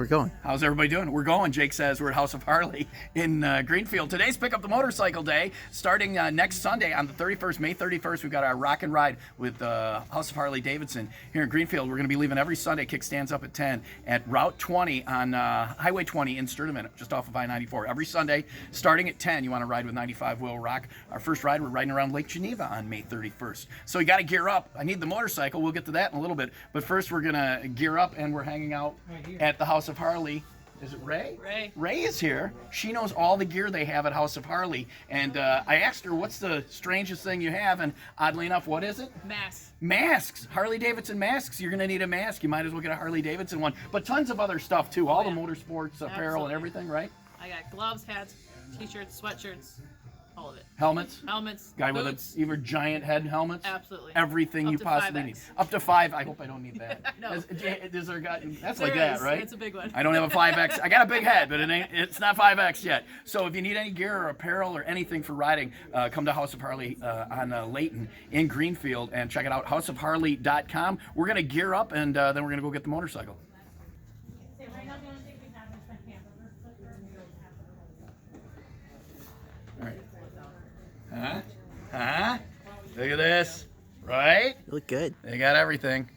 We're going. How's everybody doing? We're going. Jake says we're at House of Harley in Greenfield. Today's Pick Up the Motorcycle Day. Starting next Sunday on the 31st, May 31st, we've got our rock and ride with House of Harley Davidson here in Greenfield. We're going to be leaving every Sunday. Kickstands up at 10 at Route 20 on Highway 20 in Sturtevant, just off of I-94. Every Sunday, starting at 10, you want to ride with 95 Will Rock. Our first ride, we're riding around Lake Geneva on May 31st. So you got to gear up. I need the motorcycle. We'll get to that in a little bit. But first, we're going to gear up, and we're hanging out at the House of Harley. Is it Ray? Ray is here. She knows all the gear they have at House of Harley. And I asked her, what's the strangest thing you have? And oddly enough, what is it? Masks. Harley Davidson masks. You're going to need a mask. You might as well get a Harley Davidson one. But tons of other stuff, too. All the motorsports apparel and everything, right? I got gloves, hats, t-shirts, sweatshirts, all of it. Helmets? Boots. Guy with even giant head helmets? Absolutely. Everything Up you to possibly 5X. need. Up to 5. I hope I don't need that. No. Is there a guy, that's There like that, is. right? It's a big one. I don't have a 5X. I got a big head, but it's not 5X yet. So if you need any gear or apparel or anything for riding, come to House of Harley on Layton in Greenfield and check it out, houseofharley.com. We're going to gear up, and then we're going to go get the motorcycle. All right. Huh? Look at this. Right? You look good. They got everything.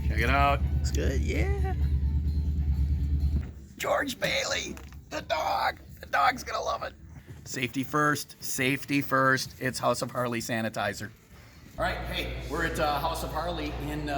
Check it out. Looks good, yeah. George Bailey, the dog. The dog's gonna love it. Safety first. Safety first. It's House of Harley sanitizer. All right, hey, we're at House of Harley in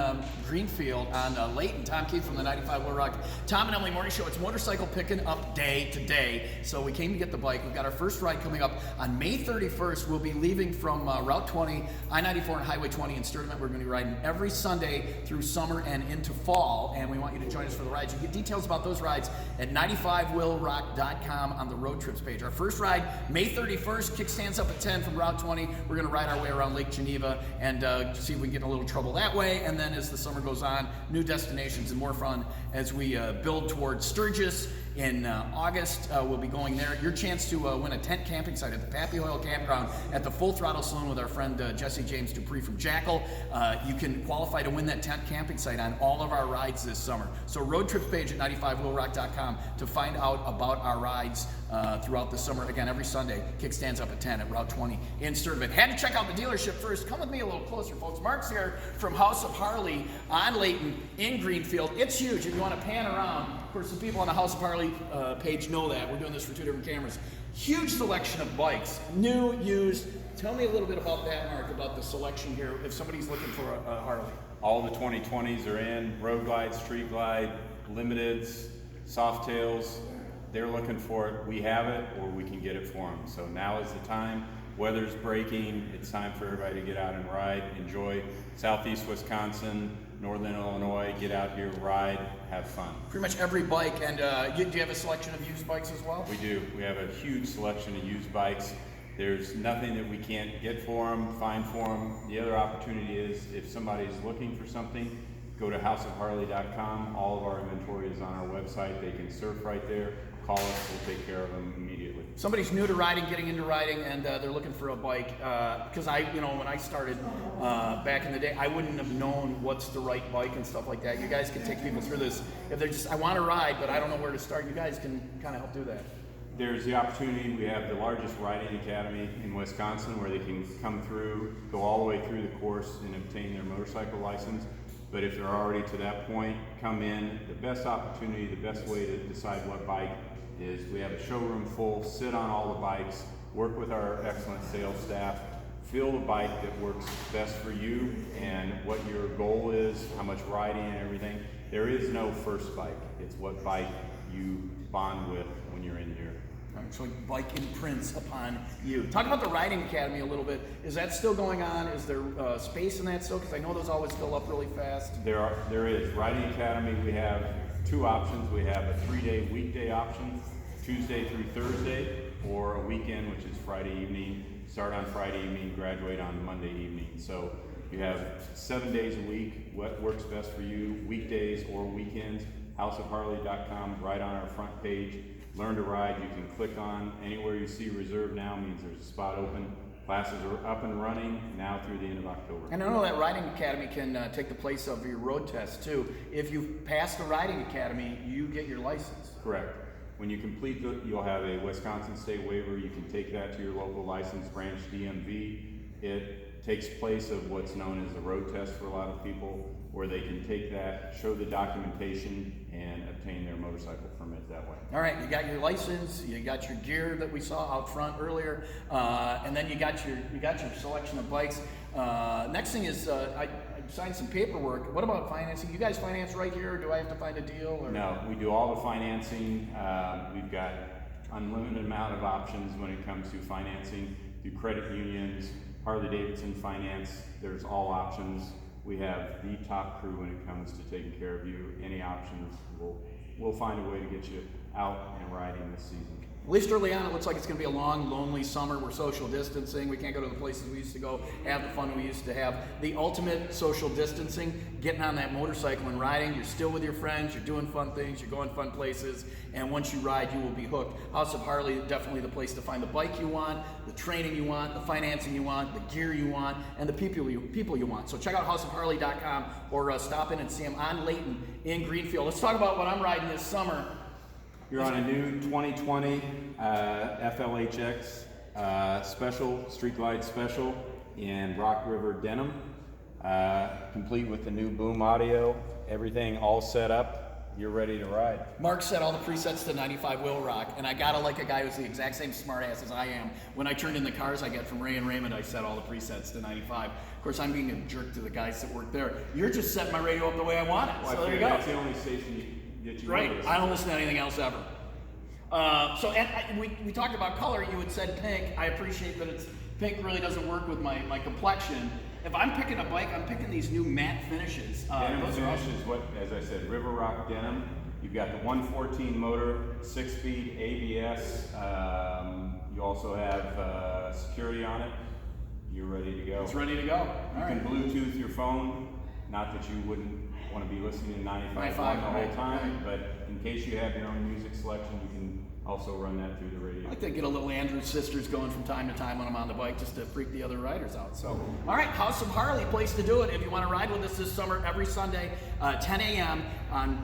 Greenfield on Layton. Tom Keefe from the 95 Will Rock. Tom and Emily Morning Show. It's motorcycle picking up day today. So we came to get the bike. We've got our first ride coming up on May 31st. We'll be leaving from Route 20, I-94 and Highway 20 in Sturtevant. We're going to be riding every Sunday through summer and into fall. And we want you to join us for the rides. You can get details about those rides at 95willrock.com on the road trips page. Our first ride, May 31st, kickstands up at 10 from Route 20. We're going to ride our way around Lake Geneva and see if we can get in a little trouble that way. And then as the summer goes on, new destinations and more fun as we build towards Sturgis. In August, we'll be going there. Your chance to win a tent camping site at the Pappy Oil Campground at the Full Throttle Saloon with our friend Jesse James Dupree from Jackal. You can qualify to win that tent camping site on all of our rides this summer. So road trips page at 95willrock.com to find out about our rides throughout the summer. Again, every Sunday, kickstands up at 10 at Route 20 in Sturtevant. Had to check out the dealership first. Come with me a little closer, folks. Mark's here from House of Harley on Layton in Greenfield. It's huge. If you want to pan around, of course, the people on the House of Harley page know that. We're doing this for two different cameras. Huge selection of bikes, new, used. Tell me a little bit about that, Mark, about the selection here if somebody's looking for a Harley. All the 2020s are in, Road Glide, Street Glide, Limiteds, Softails. They're looking for it. We have it, or we can get it for them. So now is the time. Weather's breaking. It's time for everybody to get out and ride, enjoy Southeast Wisconsin, Northern Illinois, get out here, ride, have fun. Pretty much every bike, and do you have a selection of used bikes as well? We do. We have a huge selection of used bikes. There's nothing that we can't get for them, find for them. The other opportunity is if somebody's looking for something, go to houseofharley.com. All of our inventory is on our website. They can surf right there. Call us, we'll take care of them immediately. Somebody's new to riding, getting into riding, and they're looking for a bike. Because when I started back in the day, I wouldn't have known what's the right bike and stuff like that. You guys can take people through this. If they're just, I want to ride, but I don't know where to start, you guys can kind of help do that. There's the opportunity. We have the largest riding academy in Wisconsin where they can come through, go all the way through the course and obtain their motorcycle license. But if they're already to that point, come in. The best opportunity, the best way to decide what bike is we have a showroom full, sit on all the bikes, work with our excellent sales staff, feel the bike that works best for you and what your goal is, how much riding and everything. There is no first bike. It's what bike you bond with when you're in here. So bike imprints upon you. Talk about the Riding Academy a little bit. Is that still going on? Is there space in that still? Because I know those always fill up really fast. There is. Riding Academy, we have two options. We have a 3-day weekday option, Tuesday through Thursday, or a weekend, which is Friday evening. Start on Friday evening, graduate on Monday evening. So you have 7 days a week. What works best for you, weekdays or weekends. Houseofharley.com, right on our front page. learn to ride. You can click on anywhere you see reserve now means there's a spot open. Classes are up and running now through the end of October. And I know that Riding Academy can take the place of your road test too. If you pass the Riding Academy, you get your license. Correct. When you complete you'll have a Wisconsin State waiver. You can take that to your local license branch, DMV. It takes place of what's known as the road test for a lot of people, where they can take that, show the documentation, and obtain their motorcycle permit that way. All right, you got your license, you got your gear that we saw out front earlier, and then you got your selection of bikes. Next thing is I signed some paperwork. What about financing? You guys finance right here, or do I have to find a deal? Or? No, we do all the financing. We've got unlimited amount of options when it comes to financing through credit unions, Harley-Davidson Finance. There's all options. We have the top crew when it comes to taking care of you. Any options, we'll find a way to get you out and riding this season. At least early on, it looks like it's going to be a long, lonely summer. We're social distancing. We can't go to the places we used to go, have the fun we used to have. The ultimate social distancing, getting on that motorcycle and riding. You're still with your friends. You're doing fun things. You're going fun places. And once you ride, you will be hooked. House of Harley is definitely the place to find the bike you want, the training you want, the financing you want, the gear you want, and the people you want. So check out houseofharley.com or stop in and see them on Layton in Greenfield. Let's talk about what I'm riding this summer. You're on a new 2020 FLHX special, Street Glide Special in Rock River denim, complete with the new boom audio, everything all set up. You're ready to ride. Mark set all the presets to 95 Wheel Rock, and I gotta like a guy who's the exact same smartass as I am. When I turned in the cars I get from Ray and Raymond, I set all the presets to 95. Of course, I'm being a jerk to the guys that work there. You're just setting my radio up the way I want it. Well, so there you go. That's the only station that you Right. notice. I don't listen to anything else ever. We talked about color. You had said pink. I appreciate that pink really doesn't work with my complexion. If I'm picking a bike, I'm picking these new matte finishes. Denim Those are finish awesome. is what, as I said, River Rock denim. You've got the 114 motor, 6-speed ABS. You also have security on it. You're ready to go. It's ready to go. You can Bluetooth your phone. Not that you wouldn't want to be listening to 95 the whole right, time, but in case you have your own music selection, you can also run that through the radio. I like to get a little Andrew Sisters going from time to time when I'm on the bike just to freak the other riders out. So, all right, House of Harley, place to do it. If you want to ride with us this summer, every Sunday, 10 a.m.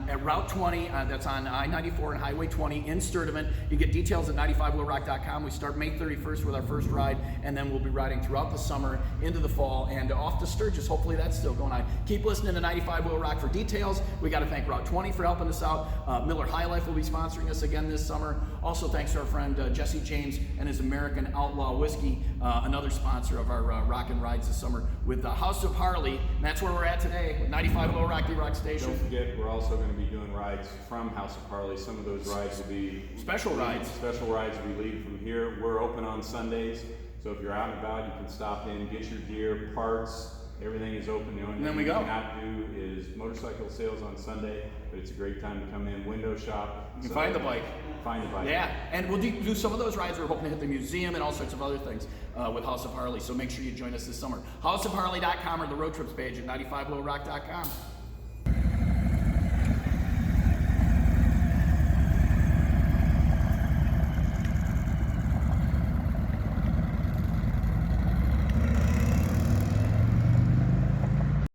At Route 20, that's on I-94 and Highway 20 in Sturtevant. You get details at 95wheelrock.com. We start May 31st with our first ride, and then we'll be riding throughout the summer, into the fall, and off to Sturgis. Hopefully that's still going on. Keep listening to 95 Wheel Rock for details. We got to thank Route 20 for helping us out. Miller High Life will be sponsoring us again this summer. Also, thanks to our friend Jesse James and his American Outlaw Whiskey, another sponsor of our Rock and Rides this summer with the House of Harley. And that's where we're at today with 95 Wheel Rock D-Rock Station. Don't forget, we're also going to be doing rides from House of Harley. Some of those rides will be Special rides. Special rides we lead from here. We're open on Sundays, so if you're out and about, you can stop in, get your gear, parts. Everything is open. The only And then thing we we go. cannot do is motorcycle sales on Sunday, but it's a great time to come in, window shop. You can find the bike. Find the bike. Yeah, and we'll do some of those rides. We're hoping to hit the museum and all sorts of other things with House of Harley. So make sure you join us this summer. Houseofharley.com or the road trips page at 95wheelrock.com.